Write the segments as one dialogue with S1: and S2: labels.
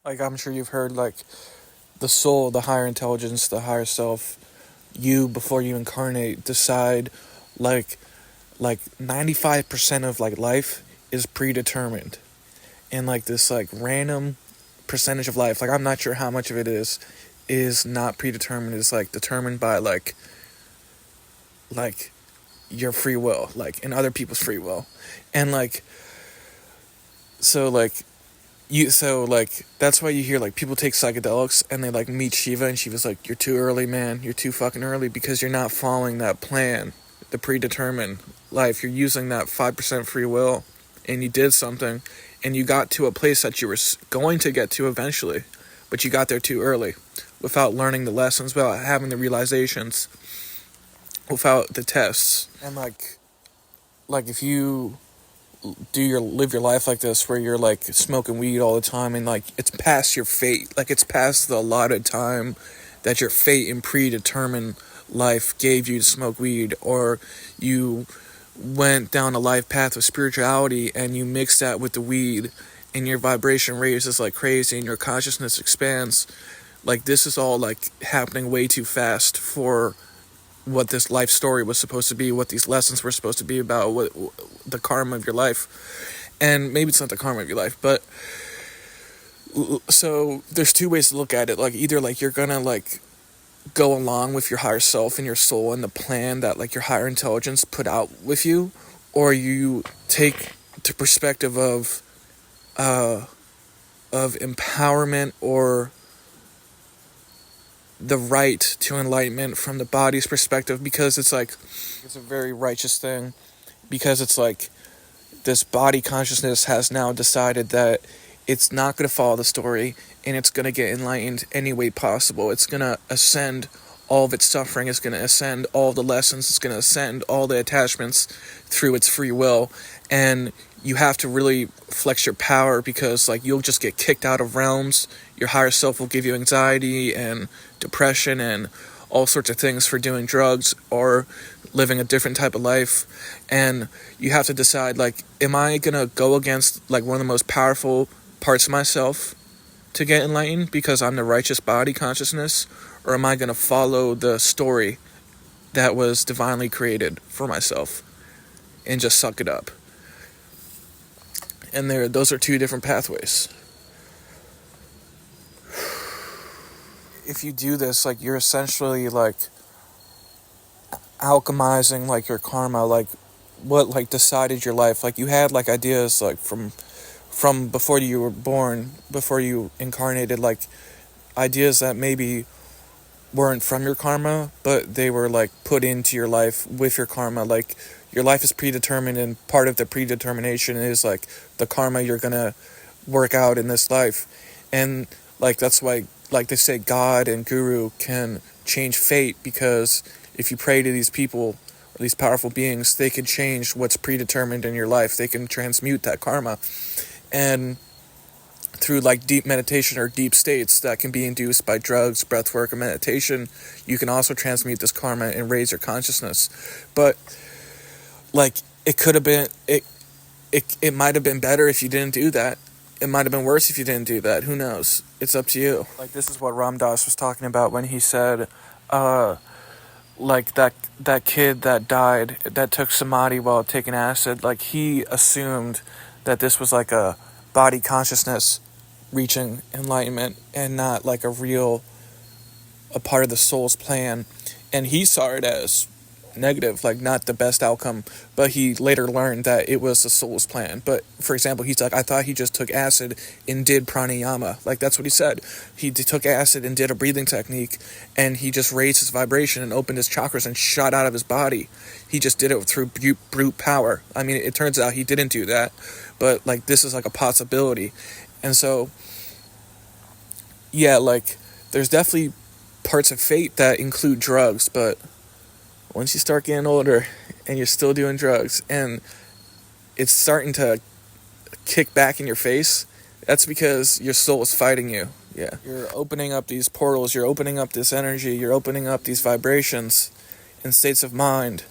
S1: Like, I'm sure you've heard, like, the soul, the higher intelligence, the higher self, you, before you incarnate, decide, like, 95% of, like, life is predetermined. And, like, this, like, random percentage of life, like, I'm not sure how much of it is not predetermined, is, like, determined by, like, your free will, like, and other people's free will. And, like, so, like, that's why you hear, like, people take psychedelics and they, like, meet Shiva, and Shiva's like, you're too early, man, you're too fucking early, because you're not following that plan, the predetermined life. You're using that 5% free will, and you did something, and you got to a place that you were going to get to eventually, but you got there too early, without learning the lessons, without having the realizations, without the tests. And, like if you live your life like this, where you're, like, smoking weed all the time, and, like, it's past your fate, like, it's past the allotted time that your fate and predetermined life gave you to smoke weed, or you went down a life path of spirituality and you mix that with the weed, and your vibration raises like crazy and your consciousness expands. Like, this is all, like, happening way too fast for what this life story was supposed to be, what these lessons were supposed to be about, what the karma of your life. And maybe it's not the karma of your life, but so there's two ways to look at it. Like, either, like, you're gonna, like, go along with your higher self and your soul and the plan that, like, your higher intelligence put out with you, or you take the perspective of empowerment, or the right to enlightenment from the body's perspective, because it's like, it's a very righteous thing, because it's like, this body consciousness has now decided that it's not going to follow the story, and it's going to get enlightened any way possible. It's going to ascend all of its suffering, it's going to ascend all the lessons, it's going to ascend all the attachments through its free will. And you have to really flex your power, because, like, you'll just get kicked out of realms. Your higher self will give you anxiety and depression and all sorts of things for doing drugs or living a different type of life. And you have to decide, like, am I gonna go against, like, one of the most powerful parts of myself to get enlightened, because I'm the righteous body consciousness, or am I gonna follow the story that was divinely created for myself and just suck it up? And those are two different pathways. If you do this, like, you're essentially, like, alchemizing, like, your karma, like, what, like, decided your life. Like, you had, like, ideas, like, from before you were born, before you incarnated, like, ideas that maybe weren't from your karma, but they were, like, put into your life with your karma. Like, your life is predetermined, and part of the predetermination is, like, the karma you're gonna work out in this life. And, like, that's why, like, they say God and Guru can change fate, because if you pray to these people, these powerful beings, they can change what's predetermined in your life. They can transmute that karma. And through, like, deep meditation or deep states that can be induced by drugs, breath work, or meditation, you can also transmute this karma and raise your consciousness. But, like, it could have been, it might have been better if you didn't do that. It might have been worse if you didn't do that. Who knows? It's up to you. Like, this is what Ram Dass was talking about when he said, like, that kid that died, that took samadhi while taking acid, like, he assumed that this was, like, a body consciousness reaching enlightenment, and not, like, a part of the soul's plan. And he saw it as negative, like, not the best outcome, but he later learned that it was the soul's plan. But, for example, he's like, I thought he just took acid and did pranayama. Like, that's what he said. He took acid and did a breathing technique, and he just raised his vibration and opened his chakras and shot out of his body. He just did it through brute power. I mean, it turns out he didn't do that, but, like, this is, like, a possibility. And so, yeah, like, there's definitely parts of fate that include drugs, but once you start getting older and you're still doing drugs and it's starting to kick back in your face, that's because your soul is fighting you. Yeah. You're opening up these portals, you're opening up this energy, you're opening up these vibrations and states of mind,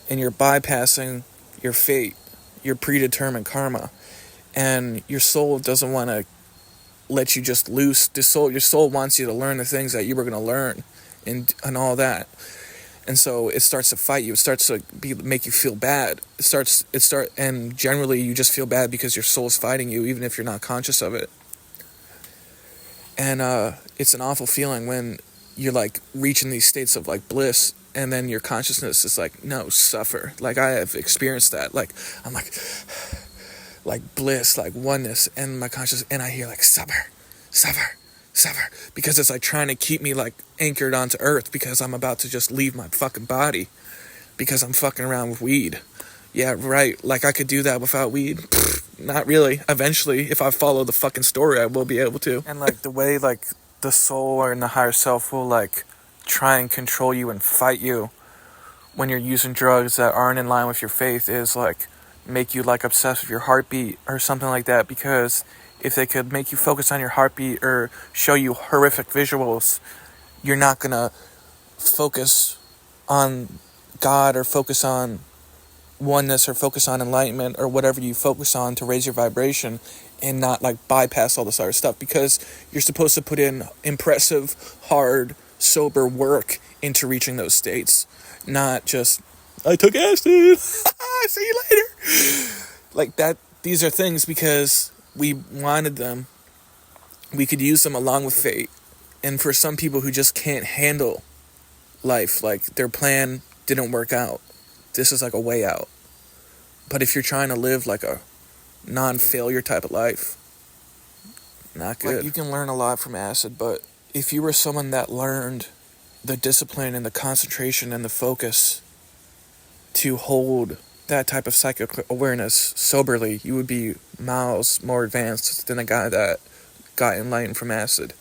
S1: and you're bypassing your fate, your predetermined karma. And your soul doesn't want to let you just loose. Your soul wants you to learn the things that you were going to learn, and all that. And so it starts to fight you. It starts to make you feel bad. And generally you just feel bad because your soul's fighting you, even if you're not conscious of it. And it's an awful feeling when you're like reaching these states of like bliss, and then your consciousness is like, no, suffer. Like I have experienced that. Like I'm like bliss, like oneness, and my consciousness, and I hear like suffer, because it's like trying to keep me like anchored onto earth, because I'm about to just leave my fucking body because I'm fucking around with weed. Yeah, right. Like I could do that without weed. Not really. Eventually, if I follow the fucking story, I will be able to. And like the way like the soul or in the higher self will like try and control you and fight you when you're using drugs that aren't in line with your faith is like make you like obsessed with your heartbeat or something like that, because if they could make you focus on your heartbeat or show you horrific visuals, you're not gonna focus on God or focus on oneness or focus on enlightenment or whatever you focus on to raise your vibration, and not like bypass all this other stuff, because you're supposed to put in impressive, hard, sober work into reaching those states, not just I took acid. See you later. Like that. These are things because we wanted them. We could use them along with fate. And for some people who just can't handle life, like their plan didn't work out, this is like a way out. But if you're trying to live like a non-failure type of life, not good. Like you can learn a lot from acid, but if you were someone that learned the discipline and the concentration and the focus to hold that type of psychic awareness soberly, you would be miles more advanced than a guy that got enlightened from acid.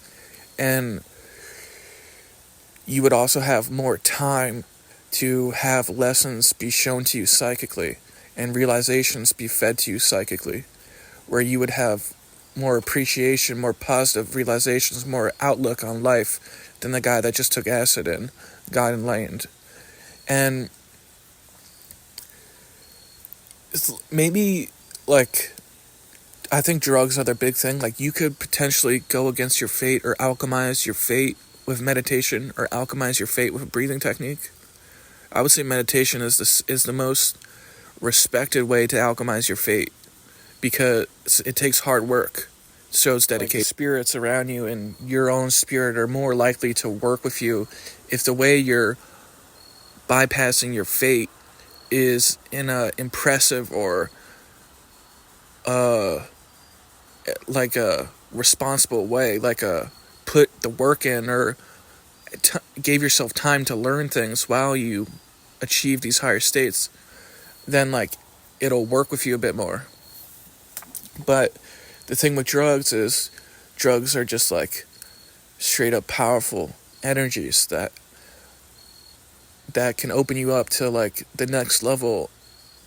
S1: And you would also have more time to have lessons be shown to you psychically and realizations be fed to you psychically, where you would have more appreciation, more positive realizations, more outlook on life than the guy that just took acid and got enlightened. And maybe, like, I think drugs are their big thing. Like, you could potentially go against your fate or alchemize your fate with meditation, or alchemize your fate with a breathing technique. I would say meditation is the most respected way to alchemize your fate, because it takes hard work. It shows dedication. Like, spirits around you and your own spirit are more likely to work with you if the way you're bypassing your fate is in a impressive or like a responsible way, like a put the work in, or gave yourself time to learn things while you achieve these higher states, then like it'll work with you a bit more. But the thing with drugs is drugs are just like straight up powerful energies that can open you up to like the next level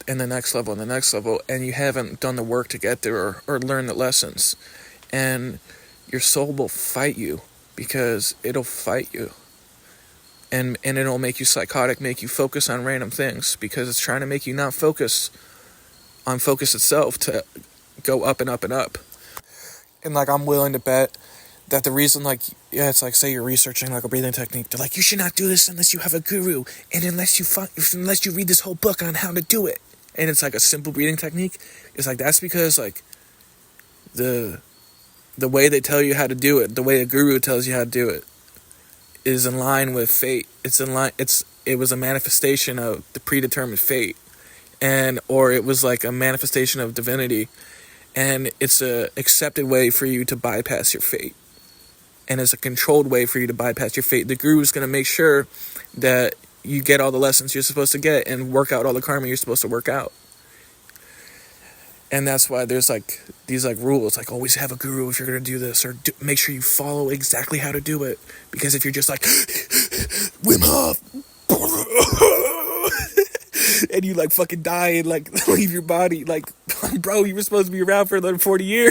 S1: and the next level and the next level, and you haven't done the work to get there or learn the lessons. And your soul will fight you, because it'll fight you. And it'll make you psychotic, make you focus on random things, because it's trying to make you not focus on focus itself, to go up and up and up. And like, I'm willing to bet that the reason, like, yeah, it's like, say you're researching like a breathing technique, they're like, you should not do this unless you have a guru, and unless you read this whole book on how to do it. And it's like a simple breathing technique. It's like, that's because like the way they tell you how to do it, the way a guru tells you how to do it, is in line with fate. It was a manifestation of the predetermined fate, or it was like a manifestation of divinity, and it's a accepted way for you to bypass your fate, and it's a controlled way for you to bypass your fate. The guru is going to make sure that you get all the lessons you're supposed to get and work out all the karma you're supposed to work out. And that's why there's like these like rules, like always have a guru if you're going to do this, or make sure you follow exactly how to do it. Because if you're just like, Wim Hof, and you like fucking die and like leave your body, like, bro, you were supposed to be around for another 40 years.